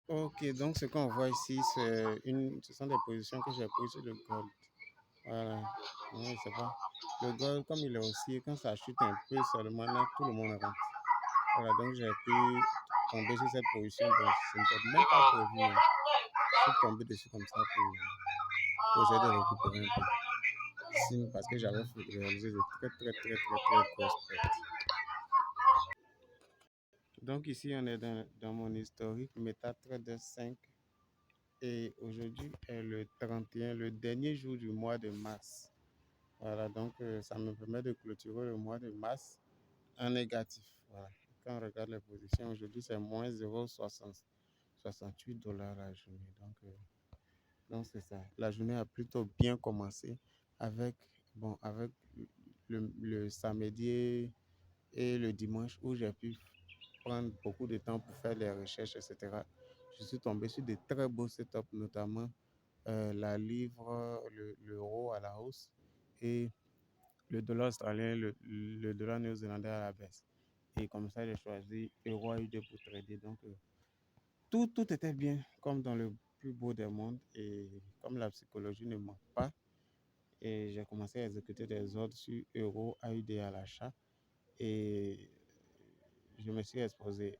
Ok, donc ce qu'on voit ici, ce sont des positions que j'ai prises sur le gold. Voilà. Oui, c'est pas. Le gold, comme il est aussi, quand ça chute un peu seulement, là, tout le monde rentre. Voilà, donc j'ai pu tomber sur cette position. Bon, ce n'était même pas prévu même. Je suis tombé dessus comme ça pour essayer de récupérer un peu. Parce que j'avais réalisé de très grosses pertes. Donc ici, on est dans mon historique MetaTrader 5 et aujourd'hui est le 31, le dernier jour du mois de mars. Voilà, donc ça me permet de clôturer le mois de mars en négatif. Voilà. Quand on regarde les positions, aujourd'hui c'est moins 0,68 $ la journée. Donc c'est ça. La journée a plutôt bien commencé avec, avec le samedi et le dimanche où j'ai pu prendre beaucoup de temps pour faire les recherches, etc. Je suis tombé sur de très beaux setups, notamment la livre, l'euro à la hausse et le dollar australien, le dollar néo-zélandais à la baisse. Et comme ça, j'ai choisi euro AUD pour trader. Donc, tout était bien, comme dans le plus beau des mondes. Et comme la psychologie ne manque pas, et j'ai commencé à exécuter des ordres sur euro AUD à l'achat. Et je me suis exposé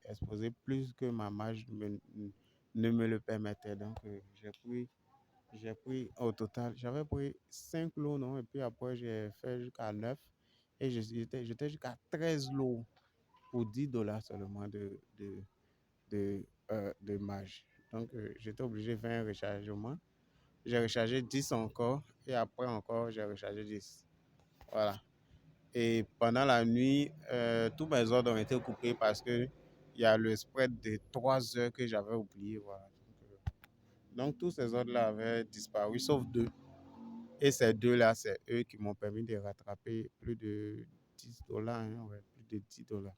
plus que ma marge ne me le permettait. Donc, j'ai pris au total, j'avais pris 5 lots, non? Et puis après, j'ai fait jusqu'à 9. Et j'étais jusqu'à 13 lots pour 10 $ seulement de marge. Donc, j'étais obligé de faire un rechargement. J'ai rechargé 10 encore. Et après encore, j'ai rechargé 10. Voilà. Et pendant la nuit, tous mes ordres ont été coupés parce que il y a le spread de 3 heures que j'avais oublié. Voilà. Donc tous ces ordres-là avaient disparu, sauf deux. Et ces deux-là, c'est eux qui m'ont permis de rattraper plus de 10 $, hein, ouais, plus de 10 $.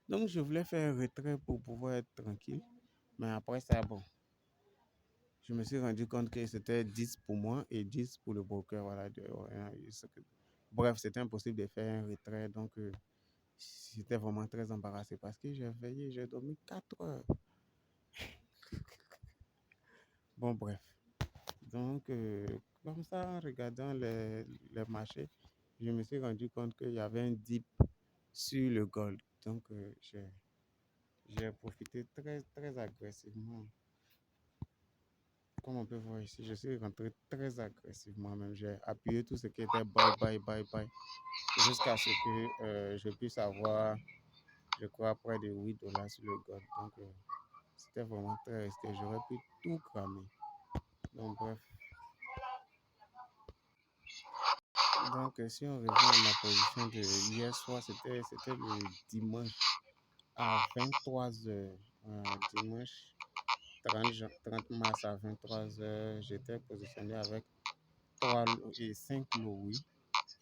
Donc je voulais faire un retrait pour pouvoir être tranquille. Mais après ça, bon, je me suis rendu compte que c'était 10 pour moi et 10 pour le broker. Voilà. Bref, c'était impossible de faire un retrait. Donc, j'étais vraiment très embarrassé parce que j'ai veillé, j'ai dormi 4 heures. Bon, bref. Donc, comme ça, en regardant les marchés, je me suis rendu compte qu'il y avait un dip sur le gold. Donc, j'ai profité très agressivement. Comme on peut voir ici, je suis rentré très agressivement même. J'ai appuyé tout ce qui était buy, jusqu'à ce que je puisse avoir, je crois, près de 8 $ sur le gold. Donc, c'était vraiment très risqué. J'aurais pu tout cramer. Donc, bref. Donc, si on revient à ma position de hier soir, c'était le dimanche à 23 h. Dimanche 30 mars à 23 h, j'étais positionné avec 3 et 5 lots, oui.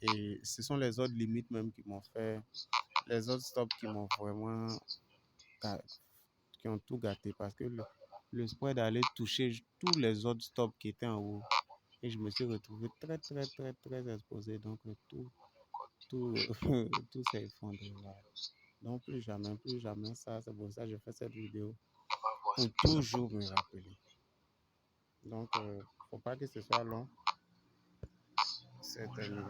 Et ce sont les autres limites même qui m'ont fait, les autres stops qui m'ont vraiment, qui ont tout gâté parce que le spread allait toucher tous les autres stops qui étaient en haut. Et je me suis retrouvé très exposé. Donc, tout, tout s'est effondré. Voilà. Donc, plus jamais ça. C'est pour ça que je fais cette vidéo pour toujours me rappeler. Donc, faut pas que ce soit long. C'est terminé.